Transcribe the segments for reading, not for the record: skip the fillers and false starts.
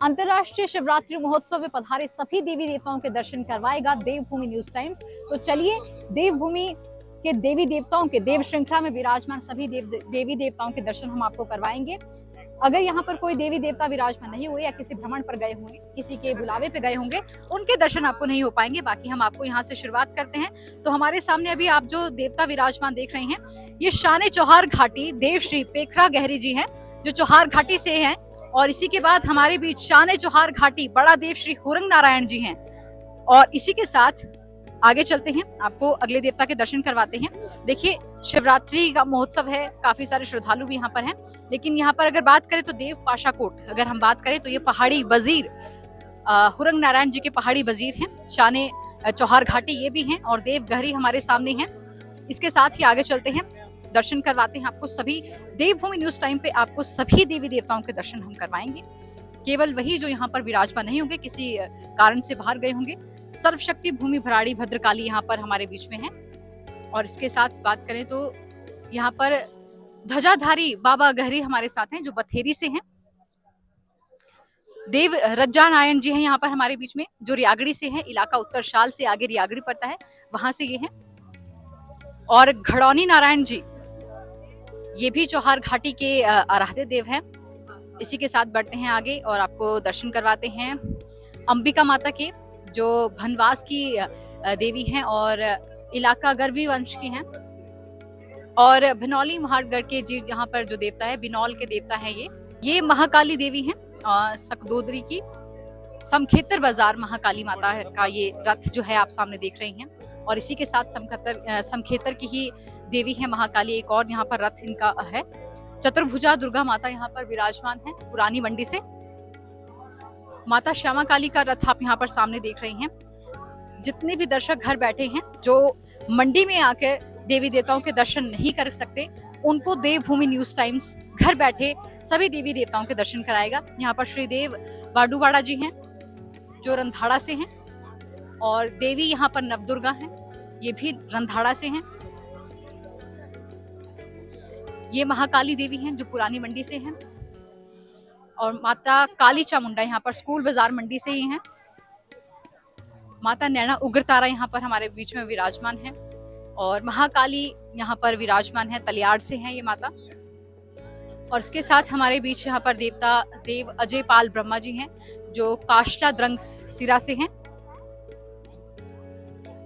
अंतर्राष्ट्रीय शिवरात्रि महोत्सव में पधारे सभी देवी देवताओं के दर्शन करवाएगा देवभूमि न्यूज टाइम्स। तो चलिए देवभूमि के देवी देवताओं के देव श्रृंखला में विराजमान सभी देवी देवताओं के दर्शन हम आपको करवाएंगे। अगर यहाँ पर कोई देवी देवता विराजमान नहीं हुए या किसी भ्रमण पर गए होंगे, किसी के बुलावे पे गए होंगे, उनके दर्शन आपको नहीं हो पाएंगे। बाकी हम आपको यहाँ से शुरुआत करते हैं। तो हमारे सामने अभी आप जो देवता विराजमान देख रहे हैं, ये शान चौहार घाटी देव श्री पेखरा गहरी जी हैं, जो चौहार घाटी से हैं। और इसी के बाद हमारे बीच शान चौहार घाटी बड़ा देव श्री हुरंग नारायण जी हैं। और इसी के साथ आगे चलते हैं, आपको अगले देवता के दर्शन करवाते हैं। देखिए, शिवरात्रि का महोत्सव है, काफी सारे श्रद्धालु भी यहाँ पर हैं। लेकिन यहाँ पर अगर बात करें तो देव पाशाकोट, अगर हम बात करें तो ये पहाड़ी वजीर हुरंग नारायण जी के पहाड़ी वजीर हैं। शान चौहार घाटी ये भी हैं और देव गहरी हमारे सामने हैं। इसके साथ ही आगे चलते हैं, दर्शन करवाते हैं आपको सभी। देवभूमि न्यूज टाइम पे आपको सभी देवी देवताओं के दर्शन हम करवाएंगे। केवल वही जो यहाँ पर विराजमान नहीं होंगे, किसी कारण से बाहर गए होंगे। सर्वशक्ति भूमि भराड़ी भद्रकाली यहाँ पर हमारे बीच में है। और इसके साथ बात करें तो यहाँ पर ध्वजाधारी बाबा गहरी हमारे साथ हैं, जो बथेरी से हैं। देव रज्जा नारायण जी हैं यहाँ पर हमारे बीच में, जो रियागड़ी से हैं। इलाका उत्तर शाल से आगे रियागड़ी पड़ता है, वहां से ये हैं। और घड़ौनी नारायण जी, ये भी चौहार घाटी के आराध्य देव हैं। इसी के साथ बढ़ते हैं आगे और आपको दर्शन करवाते हैं अंबिका माता के, जो भनवास की देवी हैं और इलाका गरवी वंश की हैं। और भिनौली महागढ़ के जी यहाँ पर जो देवता है, बिनौल के देवता हैं ये महाकाली देवी हैं। सकदोदरी की समखेतर बाजार महाकाली माता का ये रथ जो है आप सामने देख रहे हैं। और इसी के साथ समखेतर की ही देवी है महाकाली, एक और यहाँ पर रथ इनका है। चतुर्भुजा दुर्गा माता यहाँ पर विराजमान है पुरानी मंडी से। माता श्यामा काली का रथ आप यहाँ पर सामने देख रहे हैं। जितने भी दर्शक घर बैठे हैं, जो मंडी में आकर देवी देवताओं के दर्शन नहीं कर सकते, उनको देवभूमि न्यूज टाइम्स घर बैठे सभी देवी देवताओं के दर्शन कराएगा। यहाँ पर श्रीदेव बाडूवाड़ा जी हैं, जो रंधाड़ा से हैं। और देवी यहाँ पर नवदुर्गा हैं, ये भी रंधाड़ा से हैं। ये महाकाली देवी हैं, जो पुरानी मंडी से हैं। और माता काली चामुंडा यहाँ पर स्कूल बाजार मंडी से ही हैं। माता नैना उग्रतारा यहाँ पर हमारे बीच में विराजमान है। और महाकाली यहाँ पर विराजमान है, तलियाड़ से हैं ये माता। और इसके साथ हमारे बीच यहाँ पर देवता देव अजय पाल ब्रह्मा जी हैं, जो काशला द्रंग सिरा से हैं।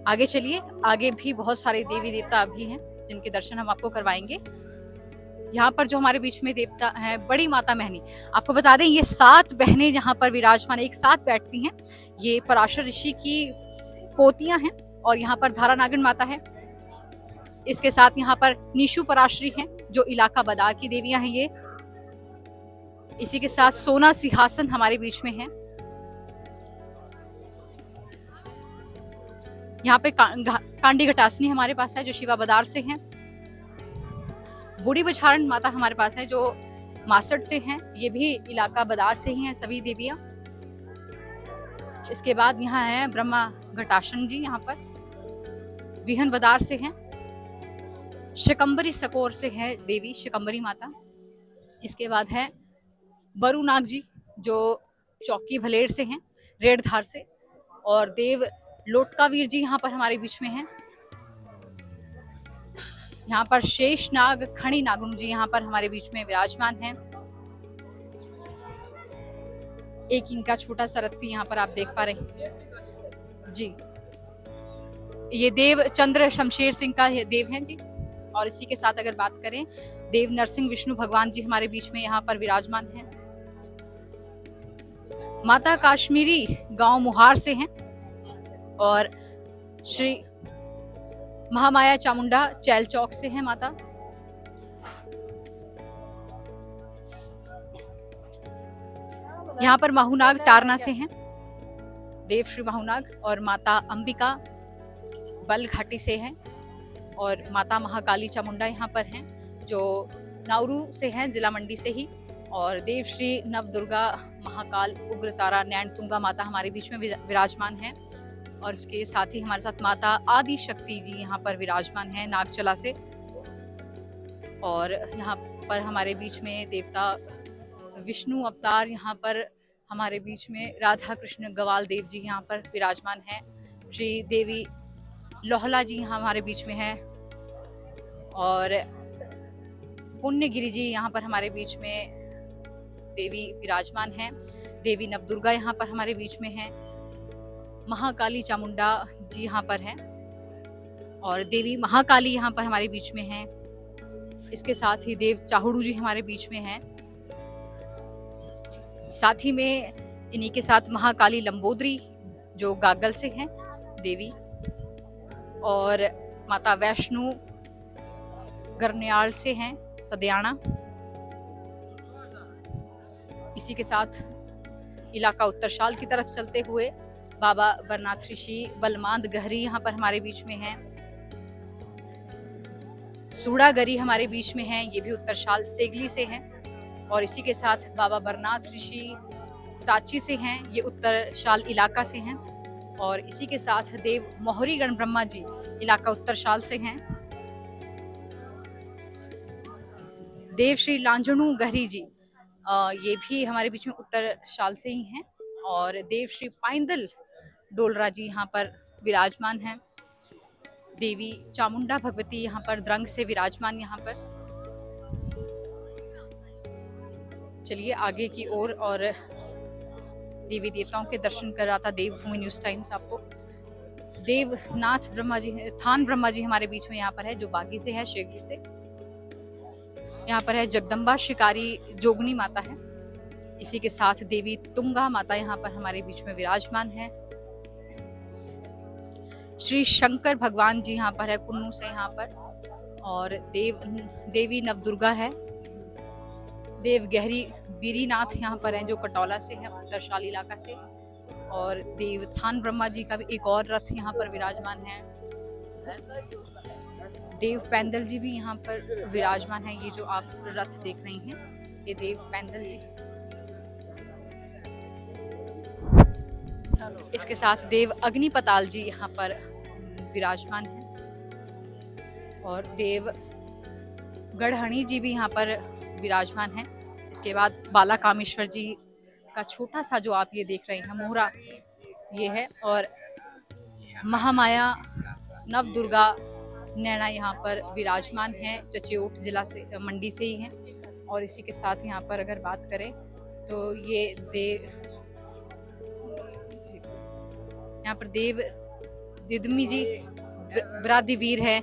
आगे चलिए, आगे भी बहुत सारे देवी देवता भी हैं जिनके दर्शन हम आपको करवाएंगे। यहाँ पर जो हमारे बीच में देवता है बड़ी माता महनी, आपको बता दें ये 7 बहनें यहाँ पर विराजमान एक साथ बैठती हैं। ये पराशर ऋषि की पोतियां हैं। और यहाँ पर धारा नागिन माता है। इसके साथ यहाँ पर निशु पराशरी हैं, जो इलाका बदार की देवियां हैं ये। इसी के साथ सोना सिंहासन हमारे बीच में है। यहाँ पे कांडी घटासनी हमारे पास है, जो शिवा बदार से हैं। बूढ़ी बछारण माता हमारे पास है, जो मासट से हैं। ये भी इलाका बदार से ही हैं सभी देवियां। इसके बाद यहाँ है ब्रह्मा घटासन जी, यहाँ पर विहन बदार से हैं। शिकंबरी सकोर से है देवी शिकंबरी माता। इसके बाद है बरुनाग जी, जो चौकी भलेर से हैं, रेडधार से। और देव लोटकावीर जी यहाँ पर हमारे बीच में हैं। यहाँ पर शेष नाग खड़ी नागुन जी यहाँ पर हमारे बीच में विराजमान हैं। एक इनका छोटा सा रथ भी यहाँ पर आप देख पा रहे हैं जी। ये देव चंद्र शमशेर सिंह का देव हैं जी। और इसी के साथ अगर बात करें, देव नरसिंह विष्णु भगवान जी हमारे बीच में यहाँ पर विराजमान हैं। माता काश्मीरी गांव मुहार से हैं। और श्री महामाया चामुंडा चैल चौक से है माता। यहाँ पर माहुनाग टारना से हैं देव श्री माहुनाग। और माता अंबिका बल घाटी से हैं। और माता महाकाली चामुंडा यहाँ पर हैं, जो नाउरू से हैं, जिला मंडी से ही। और देव श्री नवदुर्गा महाकाल उग्रतारा नैनतुंगा माता हमारे बीच में विराजमान हैं। और इसके साथ ही हमारे साथ माता आदि शक्ति जी यहाँ पर विराजमान है नागचला से। और यहाँ पर हमारे बीच में देवता विष्णु अवतार यहाँ पर हमारे बीच में राधा कृष्ण गवाल देव जी यहाँ पर विराजमान हैं। श्री देवी लोहला जी हमारे बीच में हैं और पुण्यगिरी जी यहाँ पर हमारे बीच में देवी विराजमान हैं। देवी नवदुर्गा यहाँ पर हमारे बीच में हैं। महाकाली चामुंडा जी यहाँ पर हैं और देवी महाकाली यहाँ पर हमारे बीच में हैं। इसके साथ ही देव चाहुड़ू जी हमारे बीच में हैं। साथ ही में इन्हीं के साथ महाकाली लंबोदरी जो गागल से हैं देवी, और माता वैष्णो गरन्याल से हैं सदयाना। इसी के साथ इलाका उत्तरशाल की तरफ चलते हुए बाबा बरनाथ ऋषि बलमांद गहरी यहाँ पर हमारे बीच में हैं। सूड़ागरी हमारे बीच में हैं, ये भी उत्तरशाल सेगली से हैं। और इसी के साथ बाबा बरनाथ ऋषि खुताची से हैं, ये उत्तरशाल इलाका से हैं। और इसी के साथ देव मोहरी गण ब्रह्मा जी इलाका उत्तरशाल से हैं। देव श्री लांजणू गहरी जी ये भी हमारे बीच में उत्तरशाल से ही हैं। और देव श्री पाइंदल डोलरा जी यहाँ पर विराजमान हैं। देवी चामुंडा भगवती यहाँ पर द्रंग से विराजमान यहाँ पर। चलिए आगे की ओर और देवी देवताओं के दर्शन कराता देवभूमि न्यूज टाइम्स आपको। देवनाथ ब्रह्मा जी, थान ब्रह्मा जी हमारे बीच में यहाँ पर है, जो बागी से है, शेगली से। यहाँ पर है जगदम्बा शिकारी जोगनी माता है। इसी के साथ देवी तुंगा माता यहाँ पर हमारे बीच में विराजमान है। श्री शंकर भगवान जी यहाँ पर है कुन्नू से यहाँ पर। और देवी नवदुर्गा है। देव गहरी बीरीनाथ यहाँ पर हैं, जो कटौला से हैं, उत्तरशाल इलाका से। और देव थान ब्रह्मा जी का भी एक और रथ यहाँ पर विराजमान है। देव पैंदल जी भी यहाँ पर विराजमान है। ये जो आप रथ देख रही हैं, ये देव पैंदल जी। इसके साथ देव अग्निपताल जी यहाँ पर विराजमान है। और देव गढ़हणी जी भी यहाँ पर विराजमान है। इसके बाद बाला कामेश्वर जी का छोटा सा जो आप ये देख रहे हैं मोहरा, ये है। और महामाया नवदुर्गा नैना यहाँ पर विराजमान है, चचेओट जिला से, मंडी से ही हैं। और इसी के साथ यहाँ पर अगर बात करें तो ये यहाँ पर देव दिदमी जी व्रादिवीर है।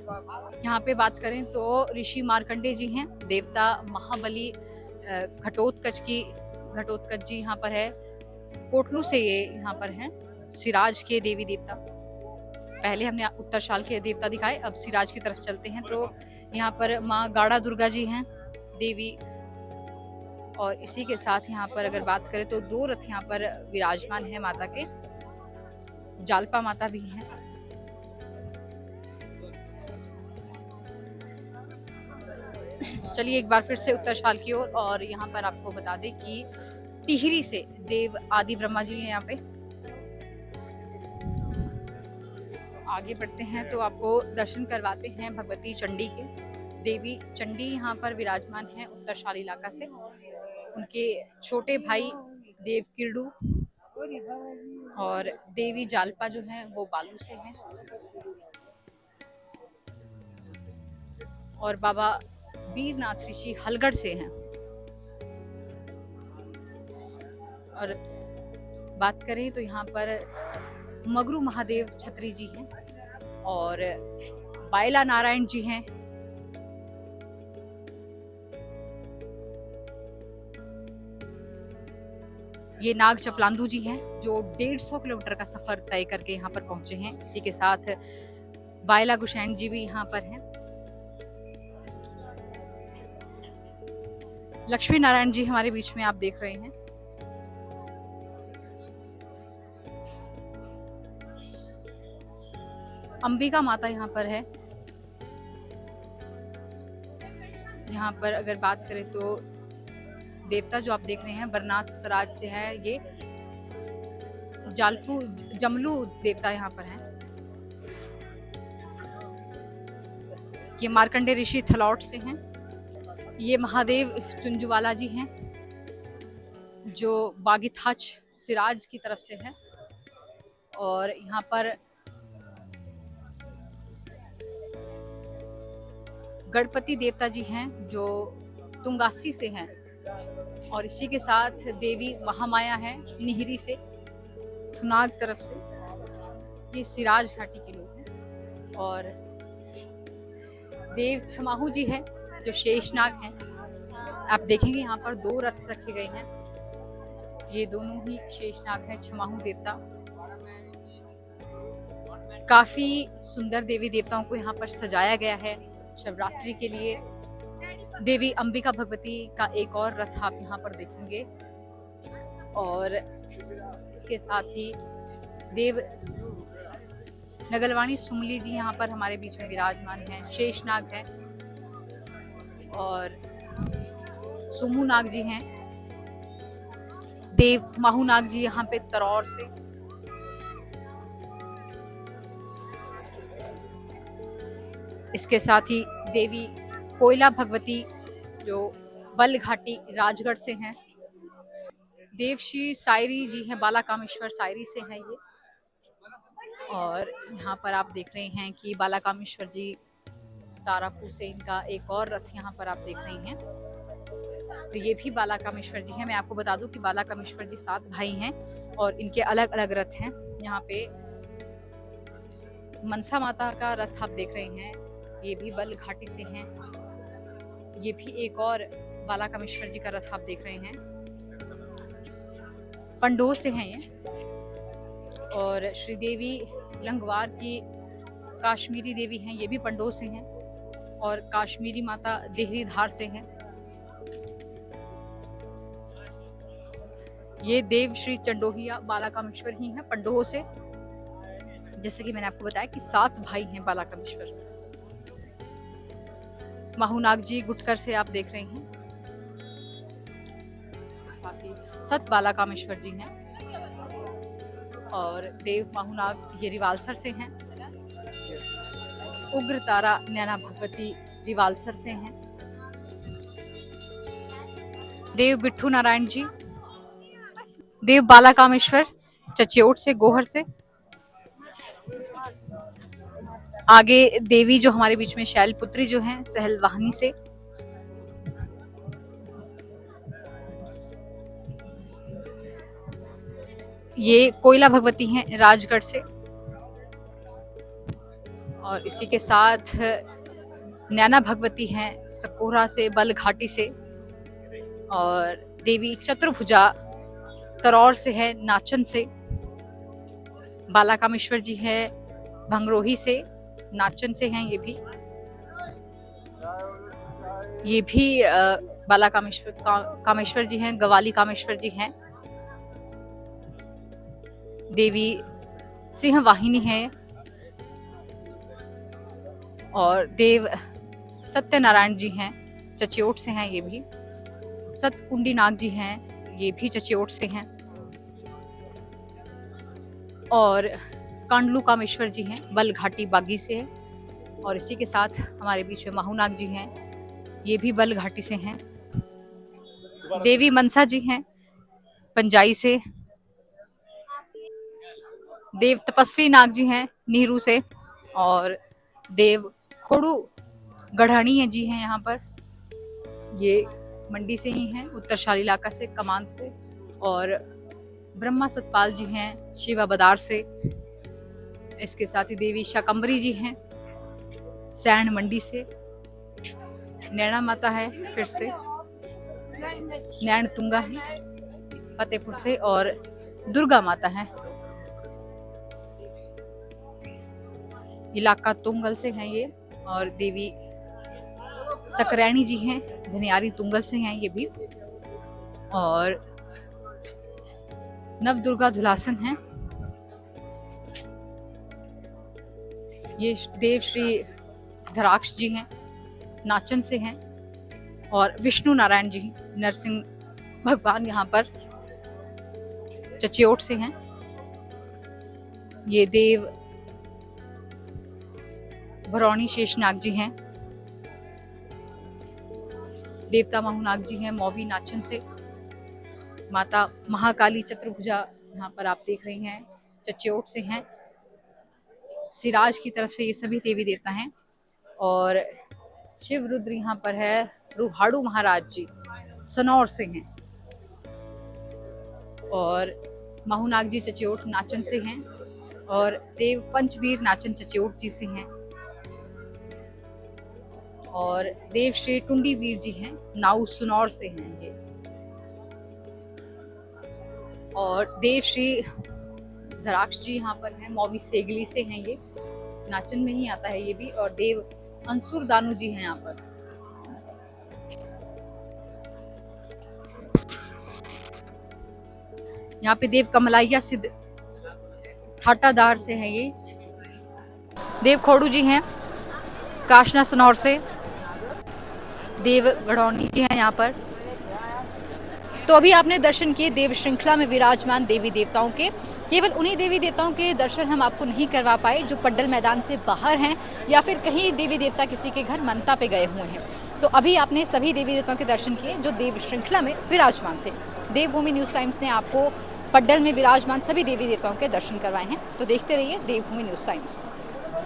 यहाँ पे बात करें तो ऋषि मार्कंडे जी हैं। देवता महाबली घटोत्कच जी यहाँ पर है। कोटलू से ये यहाँ पर हैं। सिराज के देवी देवता, पहले हमने उत्तरशाल के देवता दिखाए, अब सिराज की तरफ चलते हैं। तो यहाँ पर माँ गाड़ा दुर्गा जी हैं देवी। और इसी के साथ यहाँ पर अगर बात करें तो दो रथ यहाँ पर विराजमान है माता के। जालपा माता भी हैं। चलिए एक बार फिर से उत्तरशाल की ओर, और यहाँ पर आपको बता दें कि टिहरी से देव आदि ब्रह्मा जी हैं यहाँ पे। आगे बढ़ते हैं तो आपको दर्शन करवाते हैं भगवती चंडी के। देवी चंडी यहाँ पर विराजमान हैं उत्तरशाल इलाका से। उनके छोटे भाई देव किरडू और देवी जालपा जो हैं वो बालू से हैं। और बाबा वीरनाथ ऋषि हलगढ़ से हैं। और बात करें तो यहाँ पर मगरू महादेव छत्री जी हैं और बायला नारायण जी हैं। ये नाग चपलांदू जी हैं, जो 150 किलोमीटर का सफर तय करके यहाँ पर पहुंचे हैं। इसी के साथ बायला गुशैन जी भी यहाँ पर हैं। लक्ष्मी नारायण जी हमारे बीच में आप देख रहे हैं। अंबिका माता यहाँ पर है। यहाँ पर अगर बात करें तो देवता जो आप देख रहे हैं बरनाथ सराज से है। ये जमलू देवता यहाँ पर हैं। ये मार्कंडे ऋषि थलौट से हैं। ये महादेव चुंजुवाला जी हैं। जो बागीथाच सिराज की तरफ से है। और यहाँ पर गणपति देवता जी हैं जो तुंगासी से हैं। और इसी के साथ देवी महामाया है निहरी से, थुनाग तरफ से। ये सिराज घाटी के लोग हैं। और देव छमाहू जी हैं जो शेषनाग हैं। आप देखेंगे यहाँ पर 2 रथ रखे गए हैं। ये दोनों ही शेषनाग हैं, छमाहू देवता। काफी सुंदर देवी देवताओं को यहाँ पर सजाया गया है शिवरात्रि के लिए। देवी अंबिका भगवती का एक और रथ आप यहाँ पर देखेंगे। और इसके साथ ही देव नगलवाणी सुमली जी यहाँ पर हमारे बीच में विराजमान हैं, शेषनाग हैं। और सुमू नाग जी हैं। देव माहूनाग जी यहाँ पे तरौर से। इसके साथ ही देवी कोयला भगवती जो बलघाटी राजगढ़ से हैं। देव श्री सायरी जी हैं, बाला कामेश्वर सायरी से हैं ये। और यहाँ पर आप देख रहे हैं कि बाला कामेश्वर जी तारापुर से, इनका एक और रथ यहाँ पर आप देख रहे हैं। तो ये भी बाला कामेश्वर जी हैं। मैं आपको बता दूं कि बाला कामेश्वर जी 7 भाई हैं और इनके अलग अलग रथ हैं। यहाँ पे मनसा माता का रथ आप देख रहे हैं, ये भी बल घाटी से हैं। ये भी एक और बाला कामेश्वर जी का रथ आप देख रहे हैं, पंडोह से हैं ये। और श्रीदेवी लंगवार की काश्मीरी देवी हैं, ये भी पंडोह से हैं। और काश्मीरी माता देहरी धार से हैं। ये देव श्री चंडोहिया बाला कामेश्वर ही हैं पंडोह से। जैसे कि मैंने आपको बताया कि 7 भाई हैं बाला कामेश्वर। माहूनाग जी गुटकर से आप देख रहे हैं। इसके साथ ही सत बाला कामेश्वर जी हैं। और देव माहूनाग ये रिवालसर से हैं। उग्र तारा नैना भगवती रिवालसर से हैं। देव बिट्ठू नारायण जी, देव बाला कामेश्वर चचेओट से, गोहर से। आगे देवी जो हमारे बीच में शैलपुत्री जो हैं सहलवाहनी से। ये कोयला भगवती हैं राजगढ़ से। और इसी के साथ नैना भगवती हैं सकोरा से, बलघाटी से। और देवी चतुर्भुजा तरौर से है, नाचन से। बाला कामेश्वर जी है भंगरोही से, नाचन से हैं ये भी। ये भी बाला कामेश्वर जी हैं, गवाली कामेश्वर जी हैं। देवी सिंह वाहिनी है। और देव सत्यनारायण जी हैं, चचेओट से हैं ये भी। सतकुंडी नाग जी हैं, ये भी चचेओट से हैं। और कांडलू कामेश्वर जी हैं, बलघाटी बागी से है। और इसी के साथ हमारे बीच में माहूनाग जी हैं, ये भी बलघाटी से हैं। देवी मनसा जी हैं पंजाई से। देव तपस्वी नाग जी हैं नीरू से। और देव खोड़ू गढ़ानी है जी हैं यहाँ पर, ये मंडी से ही हैं, उत्तरशाली इलाका से, कमान से। और ब्रह्मा सतपाल जी हैं शिवा बदार से। इसके साथ ही देवी शाकंबरी जी हैं सैन मंडी से। नैना माता है फिर से, नैन तुंगा है फतेहपुर से। और दुर्गा माता है, इलाका तुंगल से हैं ये। और देवी सकरैनी जी हैं धनियारी तुंगल से हैं ये भी। और नव दुर्गा धुलासन हैं, ये देव श्री धराक्ष जी हैं, नाचन से हैं। और विष्णु नारायण जी नरसिंह भगवान यहाँ पर चचेओट से हैं। ये देव भरौनी शेषनाग जी हैं। देवता माहूनाग जी हैं मौवी नाचन से। माता महाकाली चतुर्भुजा यहाँ पर आप देख रही हैं, चच्योट से हैं। सिराज की तरफ से ये सभी देवी देवता हैं। और शिव रुद्र यहाँ पर है, रुहाड़ू महाराज जी सनौर से हैं। और माहूनाग जी चच्योट नाचन से हैं। और देव पंचवीर नाचन चच्योट जी से हैं। और देव श्री टुंडी वीर जी हैं, नाऊ सुनौर से हैं ये। और देव श्री धराक्ष जी यहाँ पर हैं, मौवी सेगली से हैं ये, नाचन में ही आता है ये भी। और देव अंसुर दानू जी हैं यहाँ पर। यहाँ पे देव कमलाइया सिद्ध थाटादार से हैं ये। देव खोड़ू जी हैं काशना सनौर से। देव गढ़ौनी जी हैं यहाँ पर। तो अभी आपने दर्शन किए देव श्रृंखला में विराजमान देवी देवताओं के। केवल उन्हीं देवी देवताओं के दर्शन हम आपको नहीं करवा पाए जो पड्डल मैदान से बाहर हैं या फिर कहीं देवी देवता किसी के घर मनता पे गए हुए हैं। तो अभी आपने सभी देवी देवताओं के दर्शन किए जो देव श्रृंखला में विराजमान थे। देवभूमि न्यूज़ टाइम्स ने आपको पड्डल में विराजमान सभी देवी देवताओं के दर्शन करवाए हैं। तो देखते रहिए देवभूमि न्यूज़ टाइम्स।